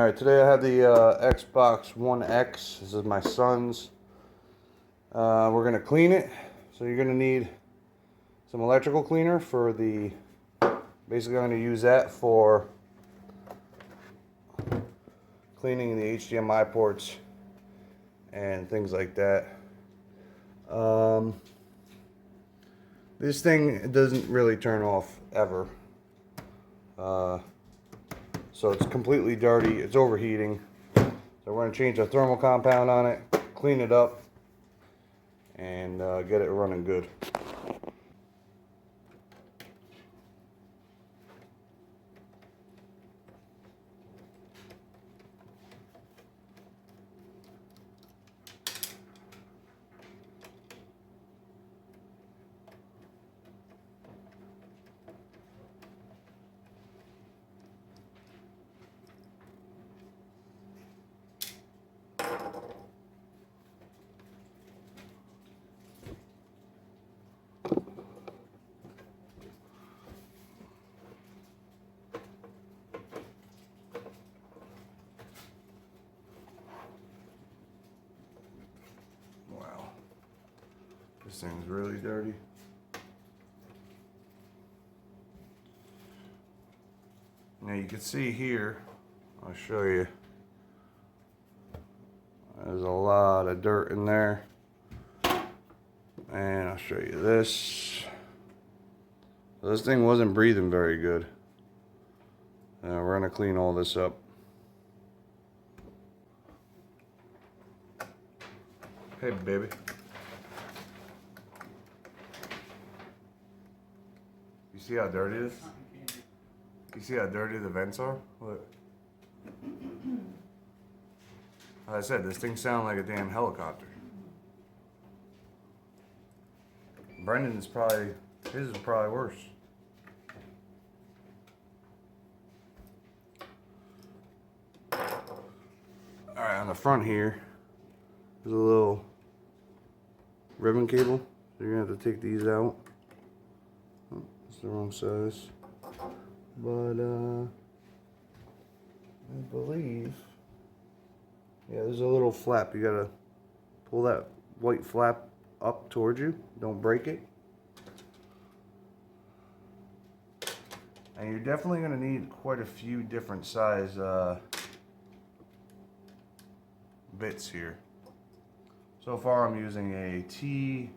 Alright, today I have the Xbox One X. This is my son's. We're going to clean it. So you're going to need some electrical cleaner for the... Basically I'm going to use that for cleaning the HDMI ports and things like that. This thing doesn't really turn off ever. So it's completely dirty, it's overheating. So we're going to change the thermal compound on it, clean it up, and get it running good. This thing's really dirty. Now you can see here, I'll show you, there's a lot of dirt in there. And I'll show you this. So this thing wasn't breathing very good. We're gonna clean all this up. Hey baby. You see how dirty it is? You see how dirty the vents are? Look. Like I said, this thing sounds like a damn helicopter. Brendan's probably, his is probably worse. Alright, on the front here, there's a little ribbon cable. So you're gonna have to take these out. It's the wrong size. But I believe, yeah, there's a little flap. You gotta pull that white flap up towards you. Don't break it. And you're definitely gonna need quite a few different size bits here. So far I'm using a T8,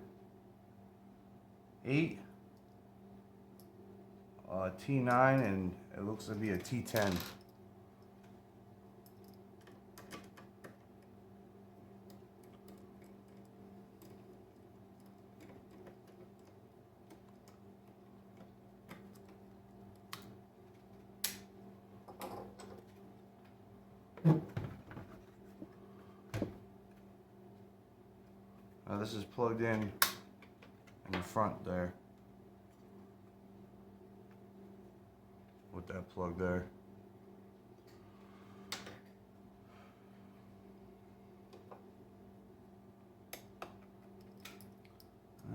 T9, and it looks to be a T10. Now this is plugged in the front there. With that plug there.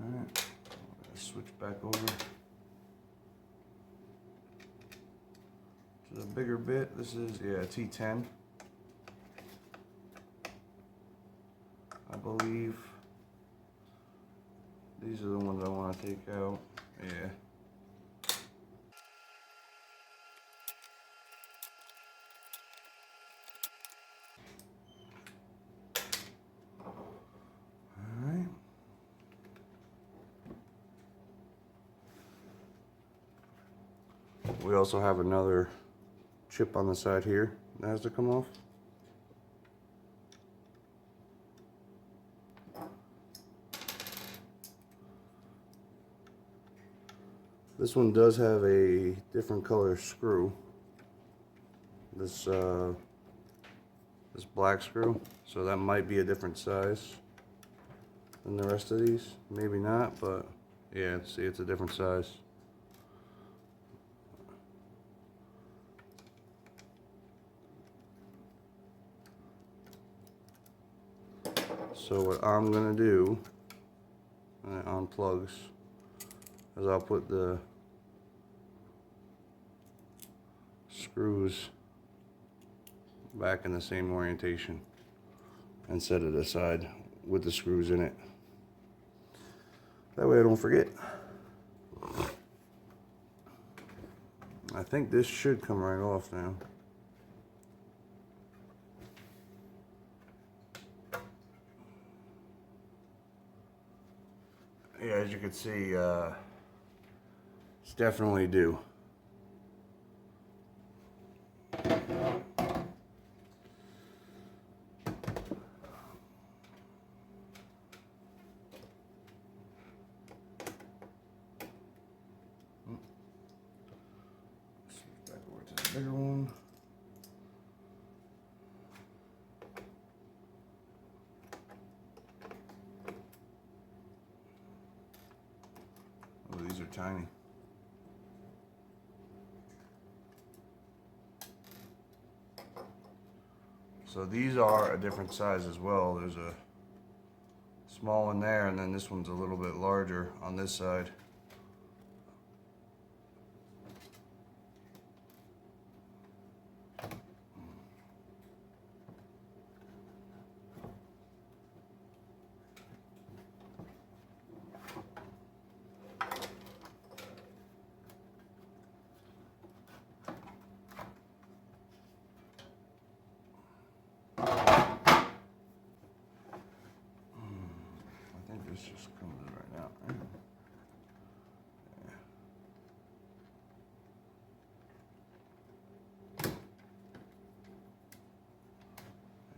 Alright, switch back over to the bigger bit. This is, yeah, T10. I believe these are the ones I want to take out. Yeah. Alright. We also have another chip on the side here that has to come off. This one does have a different color screw. This black screw, so that might be a different size than the rest of these. Maybe not, but yeah, see, it's a different size. So what I'm gonna do, when it unplugs, is I'll put the screws back in the same orientation and set it aside with the screws in it. That way I don't forget. I think this should come right off now. Yeah, as you can see, it's definitely due. Back over to the bigger one. Oh, these are tiny. So these are a different size as well. There's a small one there, and then this one's a little bit larger on this side. This just comes in right now. Yeah.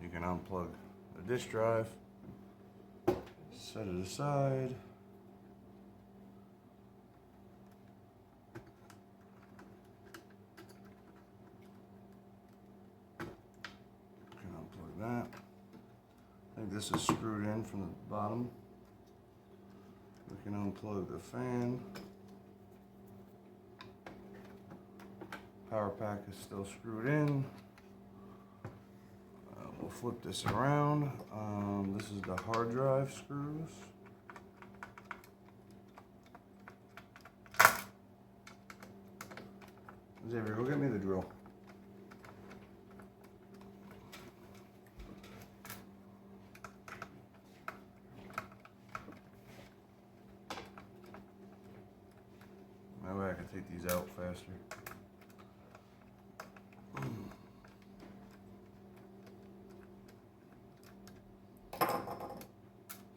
You can unplug the disk drive, set it aside. You can unplug that. I think this is screwed in from the bottom. We can unplug the fan. Power pack is still screwed in. We'll flip this around. This is the hard drive screws. Xavier, go get me the drill. That way I can take these out faster.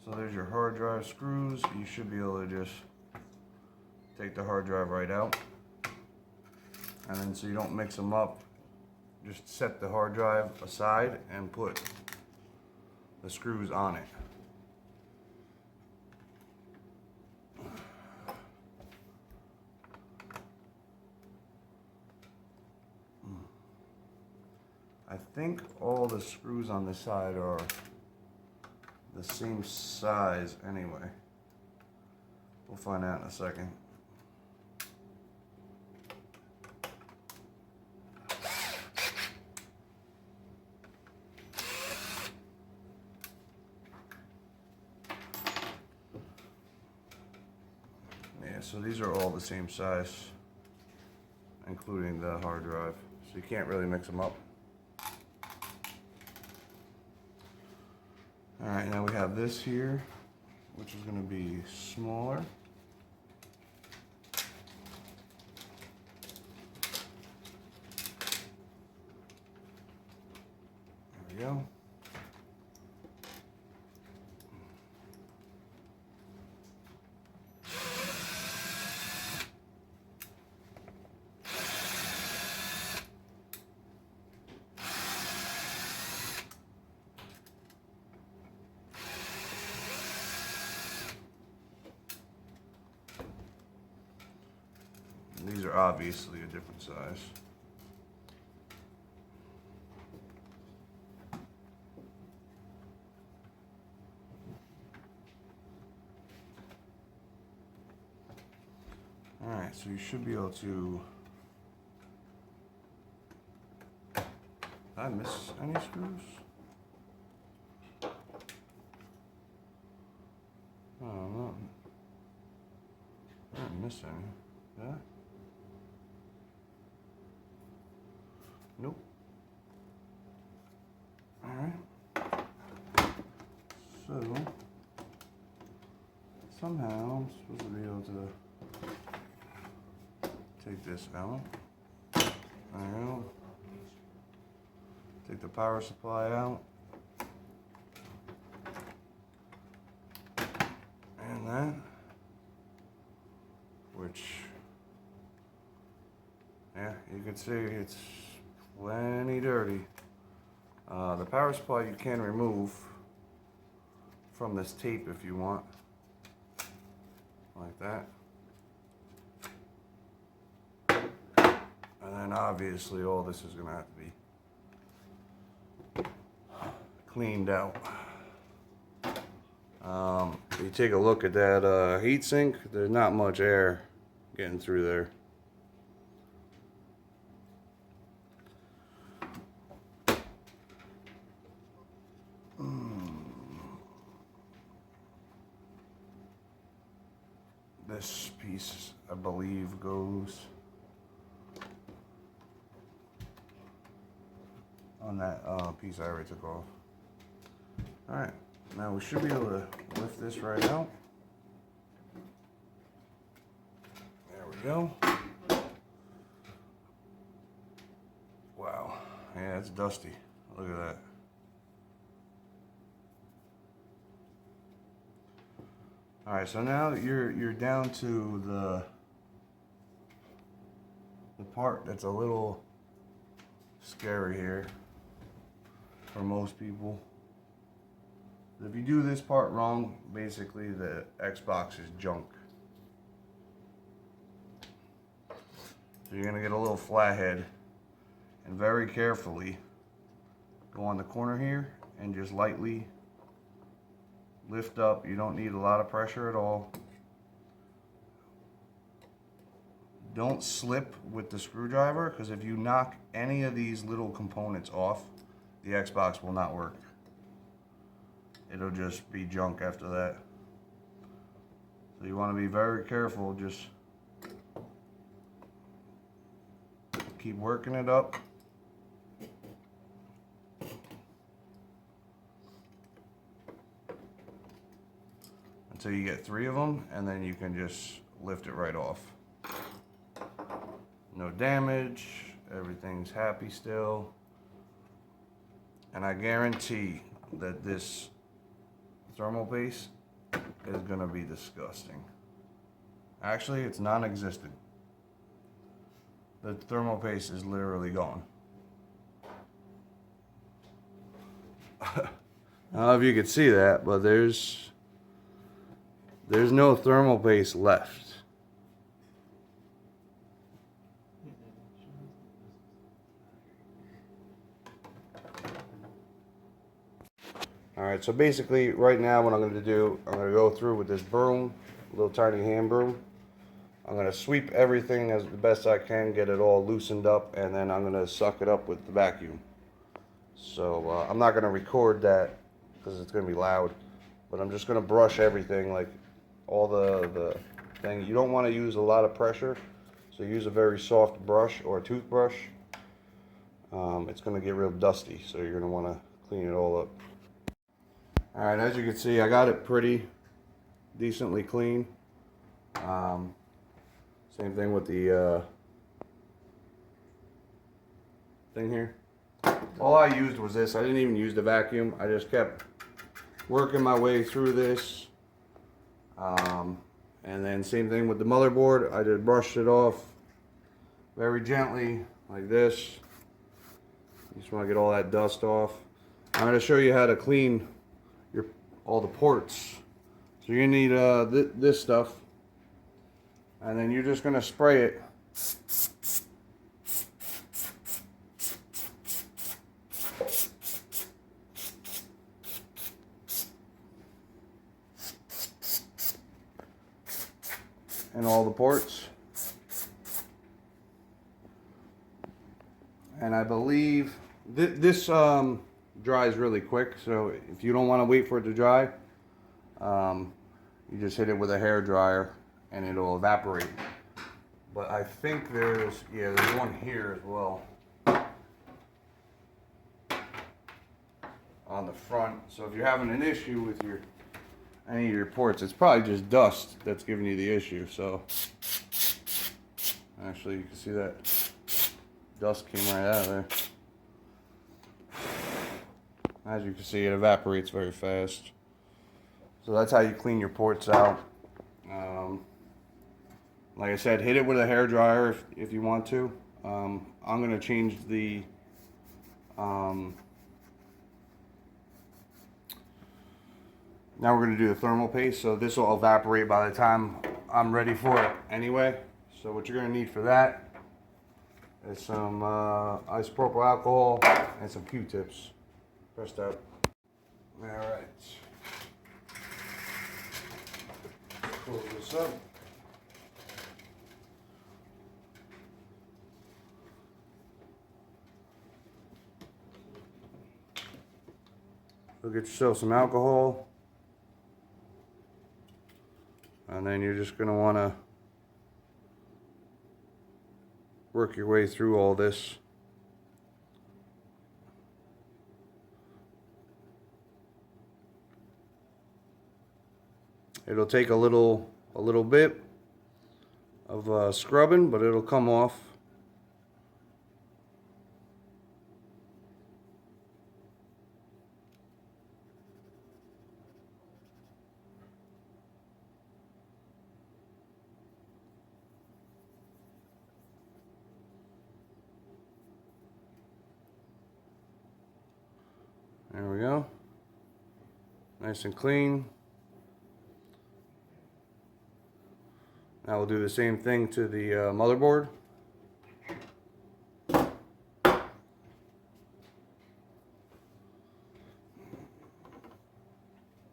So there's your hard drive screws. You should be able to just take the hard drive right out. And then so you don't mix them up, just set the hard drive aside and put the screws on it. I think all the screws on this side are the same size anyway. We'll find out in a second. Yeah, so these are all the same size, including the hard drive. So you can't really mix them up. All right, now we have this here, which is going to be smaller. There we go. These are obviously a different size. All right, so you should be able to. Did I miss any screws? Oh, no. I didn't miss any. Did I? Nope. somehow I'm supposed to be able to take this out. There we go. Take the power supply out. And that. Which, yeah, you can see it's plenty dirty. The power supply you can remove from this tape if you want. Like that. And then obviously all this is going to have to be cleaned out. You take a look at that heatsink, there's not much air getting through there. This piece, I believe, goes on that piece I already took off. Alright, now we should be able to lift this right out. There we go. Wow, yeah, it's dusty. Look at that. Alright, so now you're down to the part that's a little scary here for most people. If you do this part wrong, basically the Xbox is junk. So you're gonna get a little flathead, and very carefully go on the corner here and just lightly lift up. You don't need a lot of pressure at all. Don't slip with the screwdriver, because if you knock any of these little components off, the Xbox will not work. It'll just be junk after that. So you want to be very careful. Just keep working it up. Until you get 3 of them, and then you can just lift it right off. No damage, everything's happy still. And I guarantee that this thermal paste is gonna be disgusting. Actually, it's non-existent. The thermal paste is literally gone. I don't know if you could see that, but there's no thermal paste left. Alright, so basically right now what I'm going to do, I'm going to go through with this broom, little tiny hand broom. I'm going to sweep everything as the best I can, get it all loosened up, and then I'm going to suck it up with the vacuum. So I'm not going to record that because it's going to be loud, but I'm just going to brush everything, like all the thing. You don't want to use a lot of pressure, so use a very soft brush or a toothbrush. It's going to get real dusty, so you're going to want to clean it all up. Alright, as you can see, I got it pretty decently clean. Same thing with the thing here. All I used was this. I didn't even use the vacuum. I just kept working my way through this. And then same thing with the motherboard. I just brushed it off very gently like this. You just want to get all that dust off. I'm going to show you how to clean all the ports. So you're going to need this stuff, and then you're just going to spray it. And all the ports. And I believe this dries really quick, so if you don't want to wait for it to dry, you just hit it with a hair dryer and it'll evaporate. But I think there's one here as well on the front. So if you're having an issue with your any of your ports. It's probably just dust that's giving you the issue. So actually you can see that dust came right out of there. As you can see, it evaporates very fast. So that's how you clean your ports out. Like I said, hit it with a hair dryer if you want to. I'm going to change the now we're going to do the thermal paste, so this will evaporate by the time I'm ready for it anyway. So what you're going to need for that is some isopropyl alcohol and some Q-tips pressed out. Alright. Close this up. So get yourself some alcohol. And then you're just going to want to work your way through all this. It'll take a little bit of scrubbing, but it'll come off. There we go. Nice and clean. Now we'll do the same thing to the motherboard.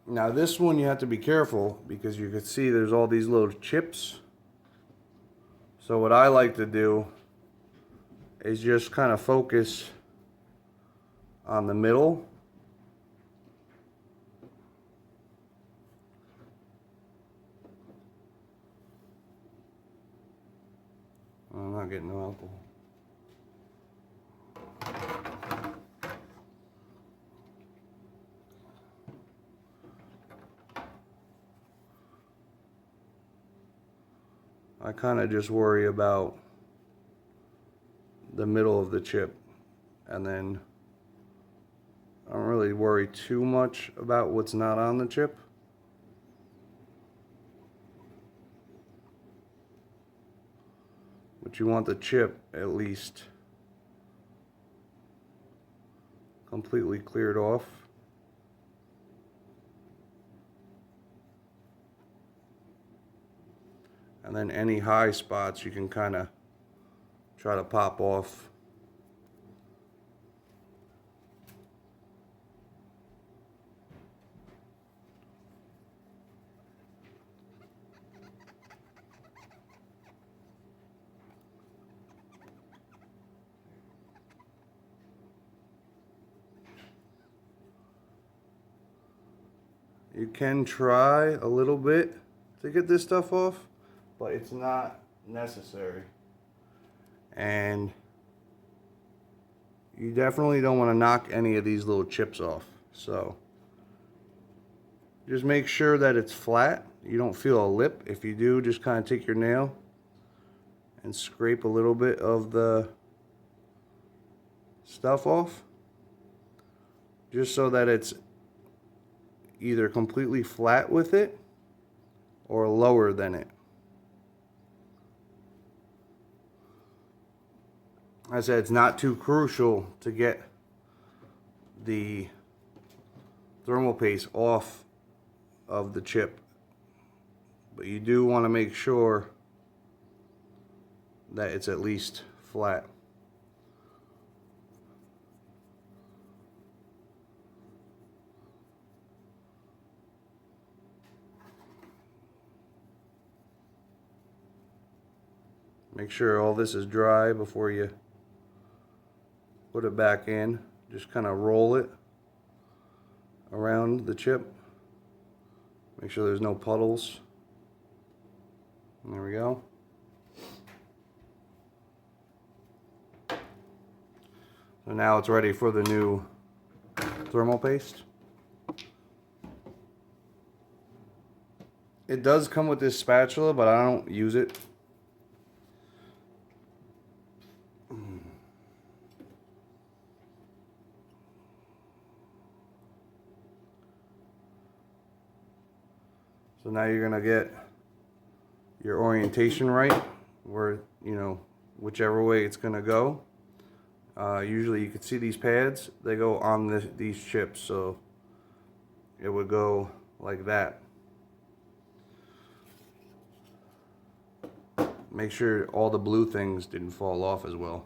Now this one you have to be careful because you can see there's all these little chips. So what I like to do is just kind of focus on the middle. I'm not getting no alcohol. I kind of just worry about the middle of the chip, and then I don't really worry too much about what's not on the chip. But you want the chip at least completely cleared off. And then any high spots you can kind of try to pop off. You can try a little bit to get this stuff off, but it's not necessary. And you definitely don't want to knock any of these little chips off. So just make sure that it's flat. You don't feel a lip. If you do, just kind of take your nail and scrape a little bit of the stuff off, just so that it's either completely flat with it or lower than it. I said it's not too crucial to get the thermal paste off of the chip, but you do want to make sure that it's at least flat. Make sure all this is dry before you put it back in. Just kind of roll it around the chip. Make sure there's no puddles. And there we go. So now it's ready for the new thermal paste. It does come with this spatula, but I don't use it. So now you're gonna get your orientation right, where, you know, whichever way it's gonna go. Usually you can see these pads, they go on these chips, so it would go like that. Make sure all the blue things didn't fall off as well.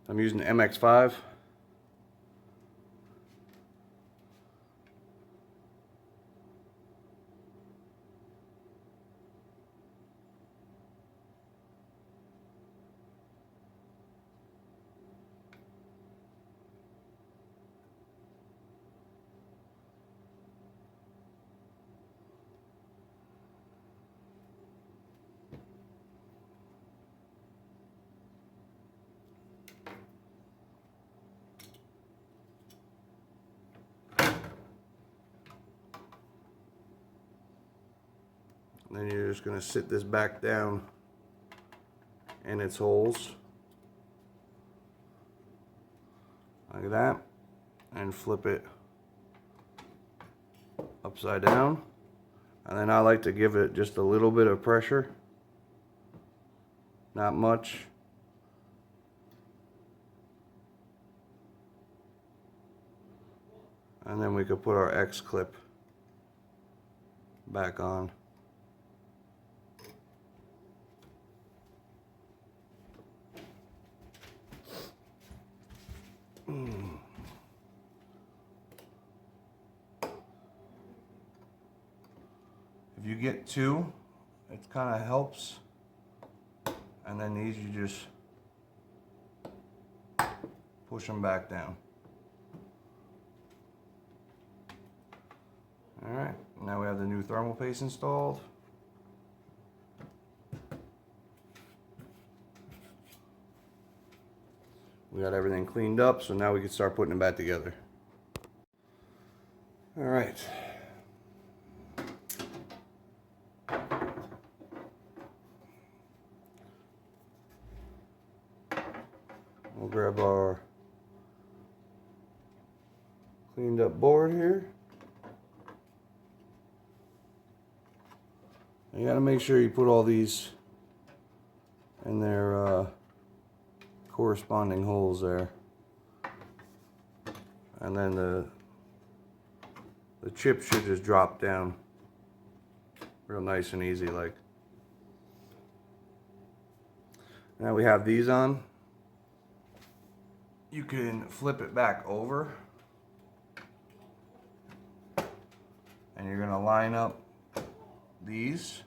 I'm using the MX5. Then you're just gonna sit this back down in its holes like that, and flip it upside down. And then I like to give it just a little bit of pressure, not much. And then we could put our X clip back on. If you get two, it kind of helps. And then these, you just push them back down. All right, now we have the new thermal paste installed. We got everything cleaned up, so now we can start putting it back together. All right. We'll grab our cleaned up board here. You gotta make sure you put all these in their corresponding holes there. And then the chip should just drop down real nice and easy like. Now we have these on. You can flip it back over and you're gonna line up these.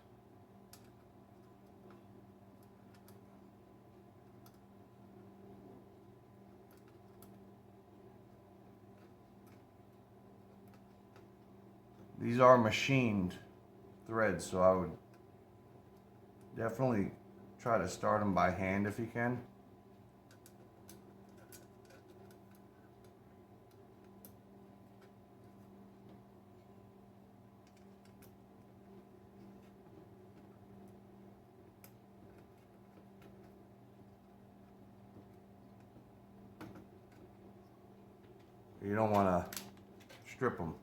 These are machined threads, so I would definitely try to start them by hand if you can. You don't want to strip them.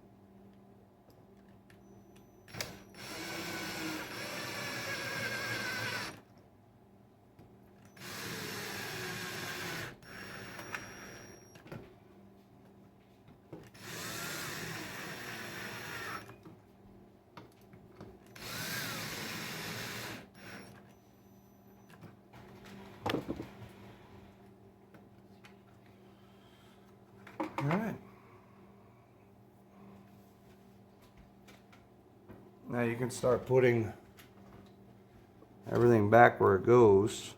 All right. Now you can start putting everything back where it goes.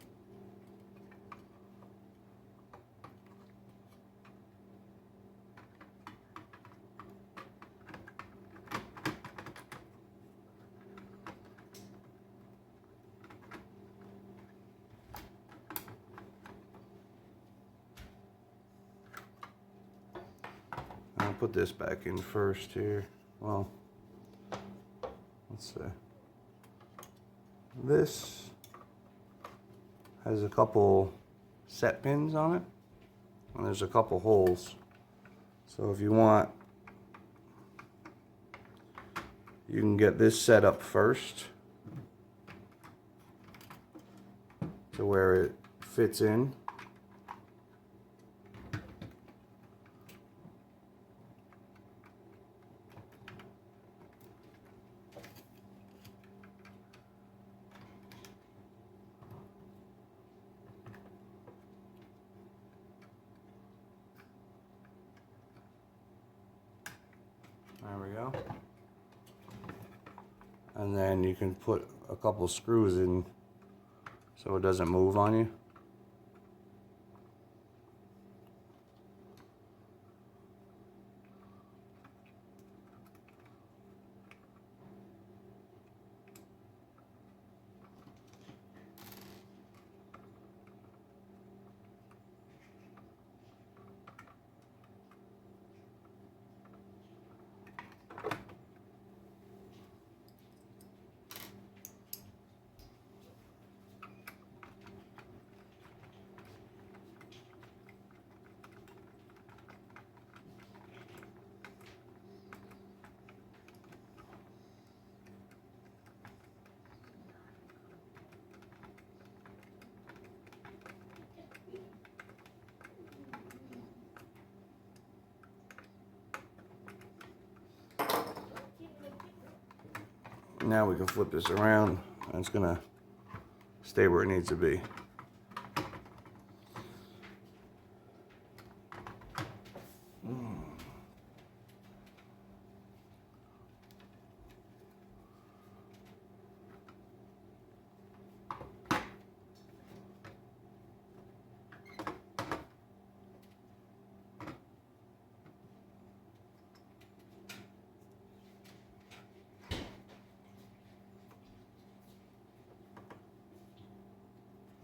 put this back in first here. Well, let's see. This has a couple set pins on it, and there's a couple holes. So if you want, you can get this set up first to where it fits in. There we go. And then you can put a couple screws in so it doesn't move on you. Now we can flip this around and it's gonna stay where it needs to be.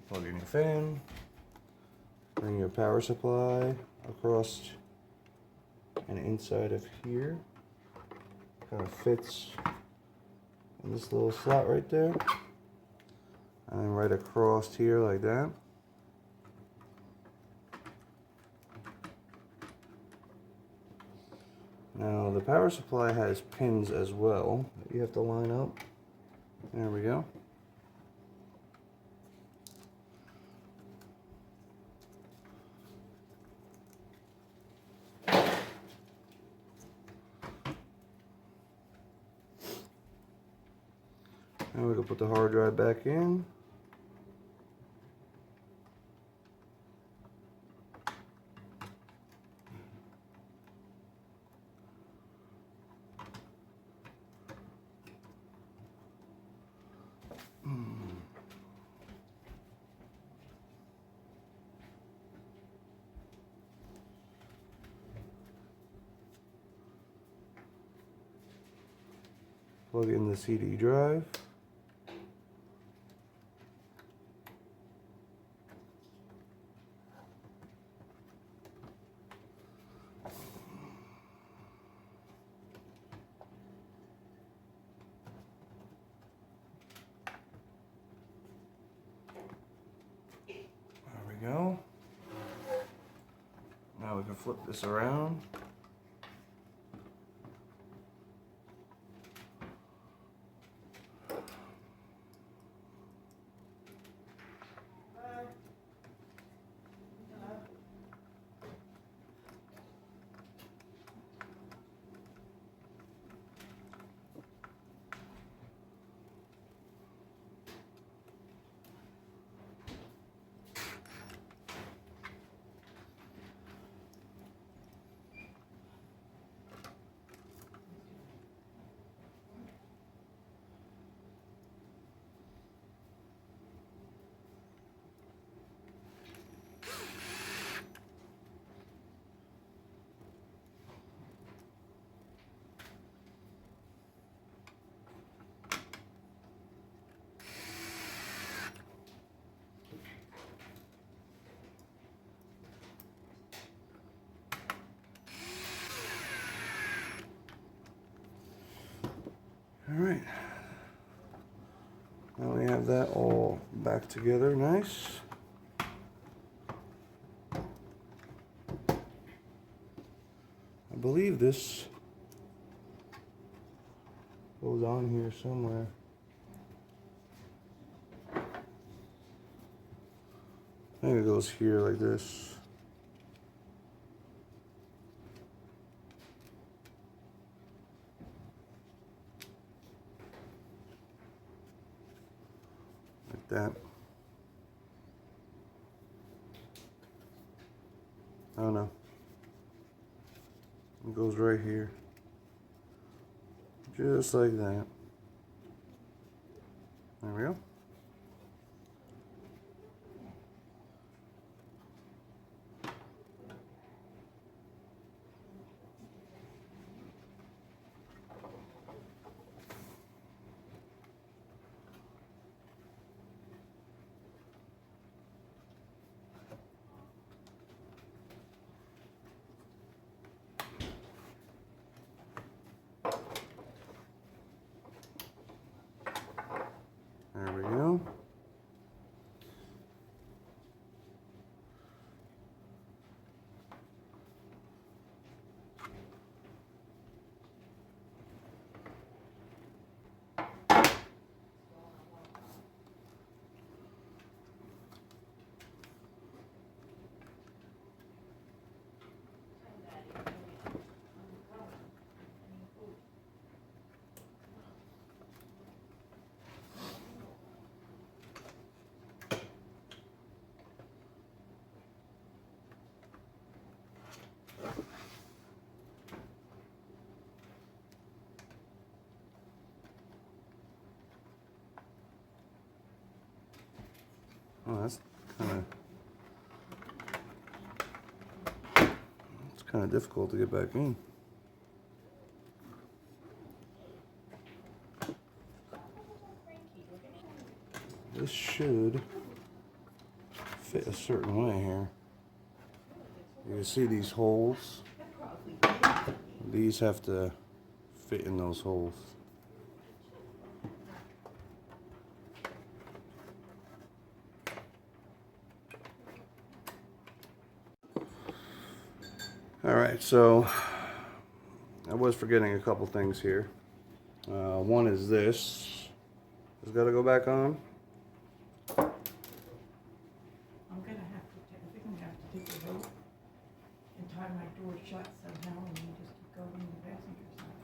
Plug in your fan, bring your power supply across and inside of here. Kind of fits in this little slot right there. And then right across here like that. Now the power supply has pins as well that you have to line up. There we go. Now we can put the hard drive back in. Plug in the CD drive. There we go. Now we can flip this around. Alright. Now we have that all back together nice. I believe this goes on here somewhere. I think it goes here like this. Like that. I don't know. It goes right here. Just like that. There we go. There we go. Oh, that's kind of difficult to get back in. This should fit a certain way here. You can see these holes. These have to fit in those holes. Alright, so I was forgetting a couple things here. One is this. It's got to go back on. I'm gonna have to, I think I'm gonna have to take the rope and tie my door shut somehow and then just keep going in the passenger side.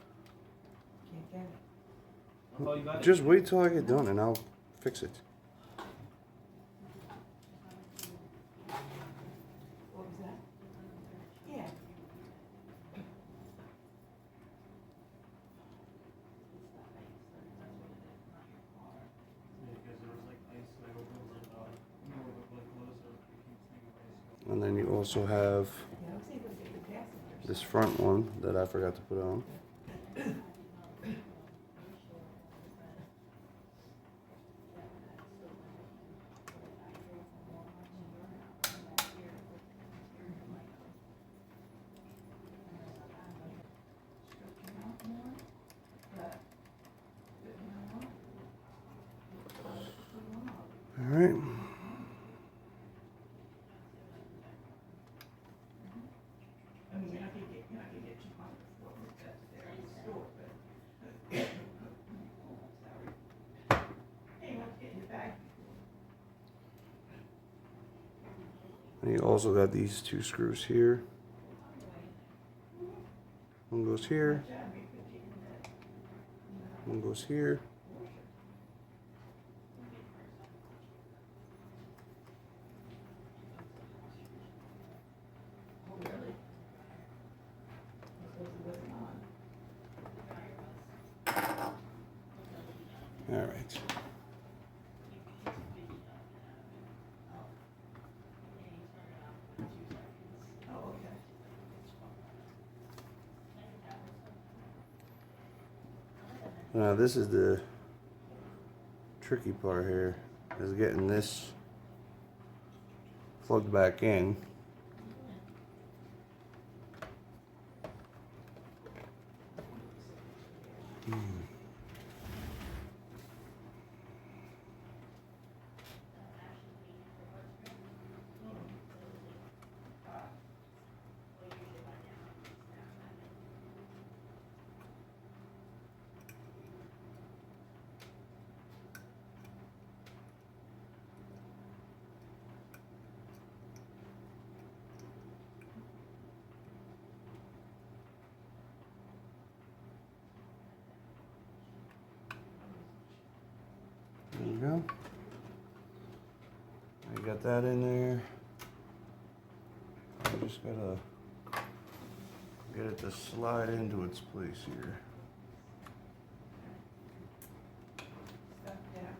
Can't get it. Just wait till I get done and I'll fix it. What was that? Yeah. And then you also have Yeah, I was able to get the passenger this front one that I forgot to put on. All right. I mean, I could get 200 for it, that's there in the store, but. Hey, let's get in the bag. And you also got these two screws here. One goes here. One goes here. All right. Now this is the tricky part here, is getting this plugged back in. got that in there. I just gotta get it to slide into its place here. Stuff down.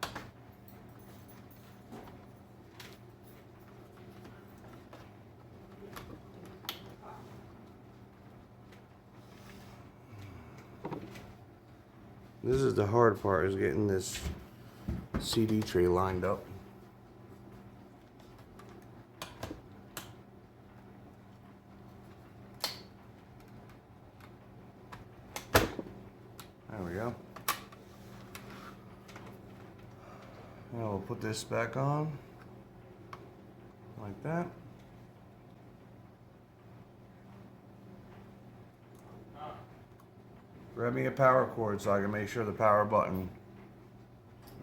This is the hard part, is getting this CD tray lined up. There we go. Now we'll put this back on, like that. Grab me a power cord so I can make sure the power button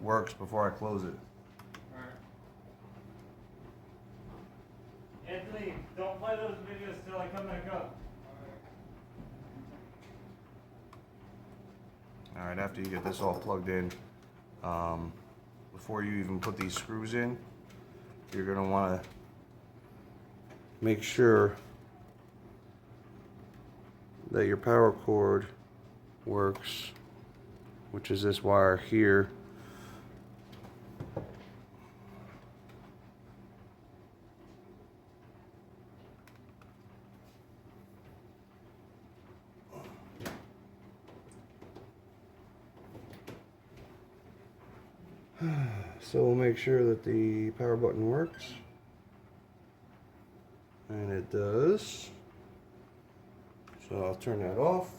works before I close it. Alright. Anthony, don't play those videos till I come back up. Alright, after you get this all plugged in, before you even put these screws in, you're going to want to make sure that your power cord works, which is this wire here. So we'll make sure that the power button works, and it does. So I'll turn that off.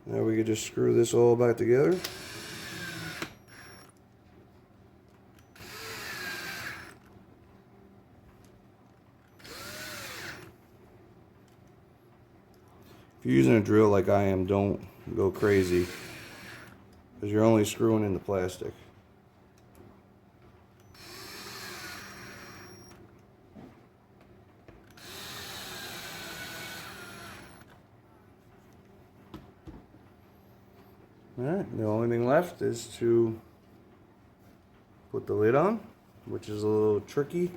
Now we can just screw this all back together. If you're using a drill like I am, don't go crazy, because you're only screwing in the plastic. Alright, the only thing left is to put the lid on, which is a little tricky.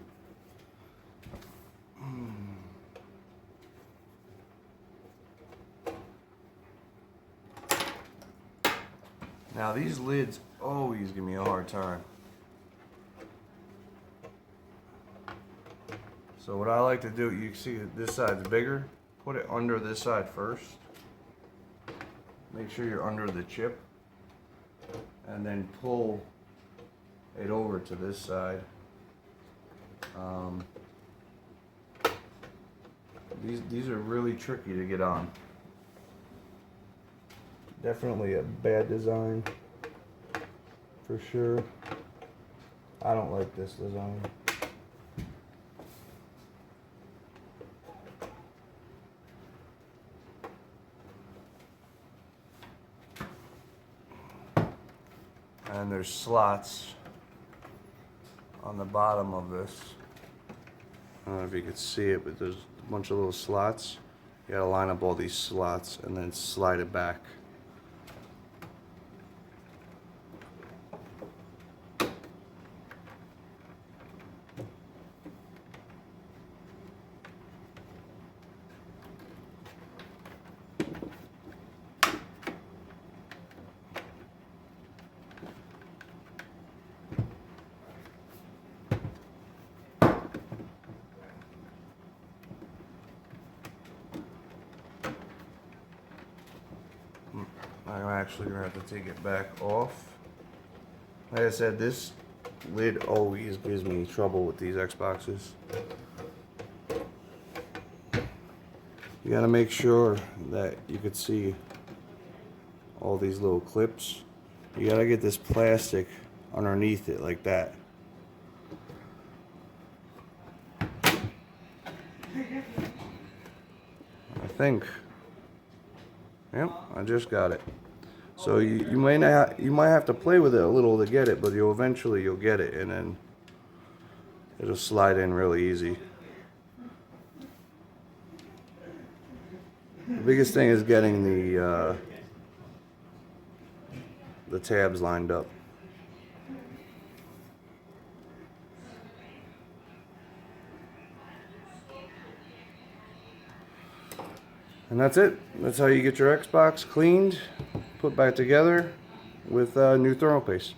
Now these lids always give me a hard time. So what I like to do, you can see that this side's bigger, put it under this side first. Make sure you're under the chip, and then pull it over to this side. These are really tricky to get on. Definitely a bad design, for sure. I don't like this design. And there's slots on the bottom of this. I don't know if you can see it, but there's a bunch of little slots. You gotta line up all these slots and then slide it back. I'm actually gonna have to take it back off. Like I said, this lid always gives me trouble with these Xboxes. You gotta make sure that you could see all these little clips. You gotta get this plastic underneath it like that. I think. Yep, I just got it. So you might have to play with it a little to get it, but you'll eventually get it, and then it'll slide in really easy. The biggest thing is getting the tabs lined up. And that's it. That's how you get your Xbox cleaned, put back together with new thermal paste.